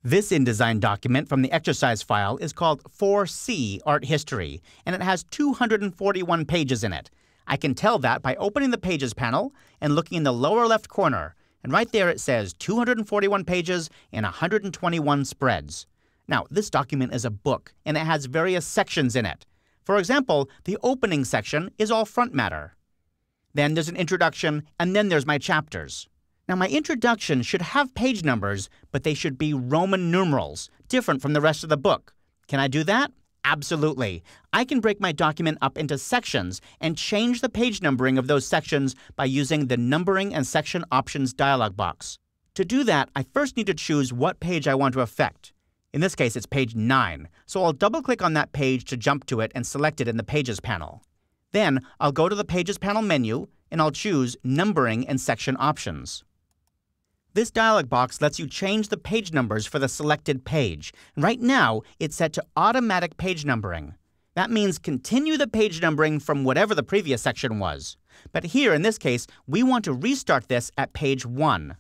This InDesign document from the exercise file is called 4C Art History, and it has 241 pages in it. I can tell that by opening the Pages panel and looking in the lower left corner, and right there it says 241 pages and 121 spreads. Now, this document is a book, and it has various sections in it. For example, the opening section is all front matter. Then there's an introduction, and then there's my chapters. Now, my introduction should have page numbers, but they should be Roman numerals, different from the rest of the book. Can I do that? Absolutely. I can break my document up into sections and change the page numbering of those sections by using the Numbering and Section Options dialog box. To do that, I first need to choose what page I want to affect. In this case, it's page 9, so I'll double-click on that page to jump to it and select it in the Pages panel. Then, I'll go to the Pages panel menu, and I'll choose Numbering and Section Options. This dialog box lets you change the page numbers for the selected page. Right now, it's set to Automatic Page Numbering. That means continue the page numbering from whatever the previous section was. But here, in this case, we want to restart this at page 1.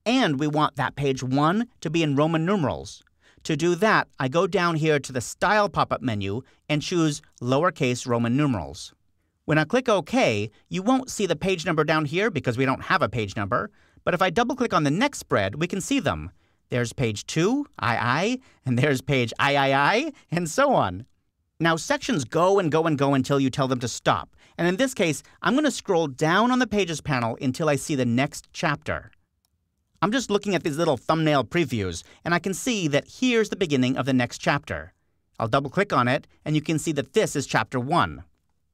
And we want that page 1 to be in Roman numerals. To do that, I go down here to the Style pop-up menu and choose Lowercase Roman numerals. When I click OK, you won't see the page number down here because we don't have a page number. But if I double-click on the next spread, we can see them. There's page 2, II, and there's page III, and so on. Now, sections go and go and go until you tell them to stop. And in this case, I'm going to scroll down on the Pages panel until I see the next chapter. I'm just looking at these little thumbnail previews, and I can see that here's the beginning of the next chapter. I'll double-click on it, and you can see that this is chapter 1.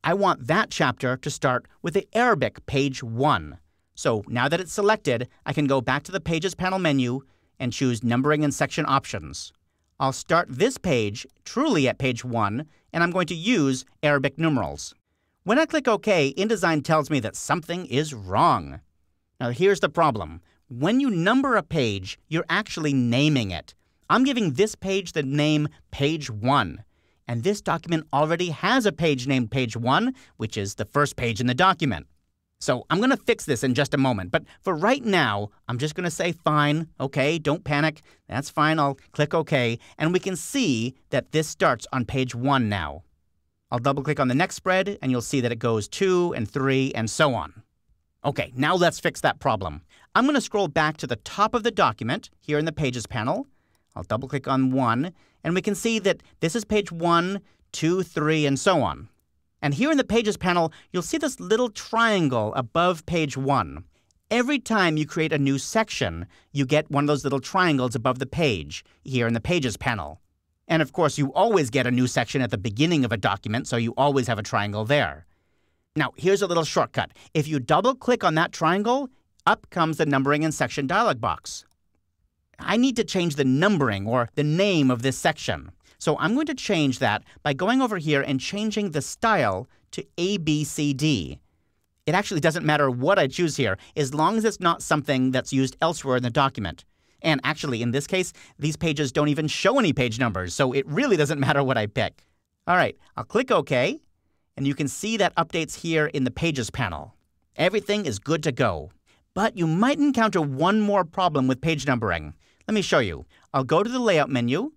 I want that chapter to start with the Arabic page 1. So now that it's selected, I can go back to the Pages panel menu and choose Numbering and Section Options. I'll start this page truly at page 1, and I'm going to use Arabic numerals. When I click OK, InDesign tells me that something is wrong. Now here's the problem. When you number a page, you're actually naming it. I'm giving this page the name Page 1. And this document already has a page named Page 1, which is the first page in the document. So I'm going to fix this in just a moment, but for right now, I'm just going to say fine, okay, don't panic, that's fine, I'll click OK, and we can see that this starts on page 1 now. I'll double-click on the next spread, and you'll see that it goes 2 and 3 and so on. Okay, now let's fix that problem. I'm going to scroll back to the top of the document here in the Pages panel. I'll double-click on 1, and we can see that this is page 1, 2, 3, and so on. And here in the Pages panel, you'll see this little triangle above page 1. Every time you create a new section, you get one of those little triangles above the page here in the Pages panel. And of course, you always get a new section at the beginning of a document, so you always have a triangle there. Now, here's a little shortcut. If you double-click on that triangle, up comes the Numbering and Section dialog box. I need to change the numbering or the name of this section. So I'm going to change that by going over here and changing the style to ABCD. It actually doesn't matter what I choose here, as long as it's not something that's used elsewhere in the document. And actually, in this case, these pages don't even show any page numbers, so it really doesn't matter what I pick. All right, I'll click OK, and you can see that updates here in the Pages panel. Everything is good to go. But you might encounter one more problem with page numbering. Let me show you. I'll go to the Layout menu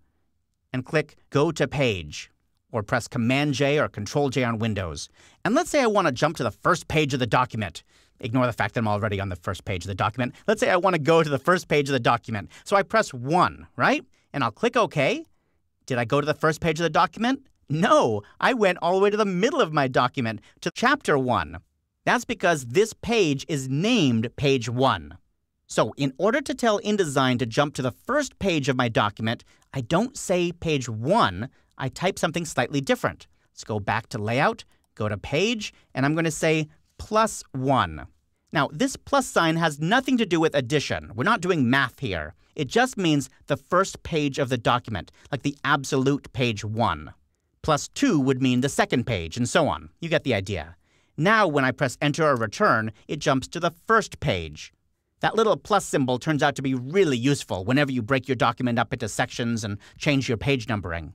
and click Go to Page, or press Command-J or Control-J on Windows. And let's say I want to jump to the first page of the document. Ignore the fact that I'm already on the first page of the document. Let's say I want to go to the first page of the document. So I press 1, right? And I'll click OK. Did I go to the first page of the document? No, I went all the way to the middle of my document, to chapter 1. That's because this page is named Page 1. So in order to tell InDesign to jump to the first page of my document, I don't say page 1, I type something slightly different. Let's go back to Layout, go to Page, and I'm going to say +1. Now, this plus sign has nothing to do with addition. We're not doing math here. It just means the first page of the document, like the absolute page 1. +2 would mean the second page, and so on. You get the idea. Now, when I press Enter or Return, it jumps to the first page. That little plus symbol turns out to be really useful whenever you break your document up into sections and change your page numbering.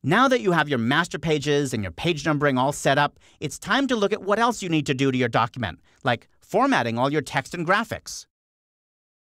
Now that you have your master pages and your page numbering all set up, it's time to look at what else you need to do to your document, like formatting all your text and graphics.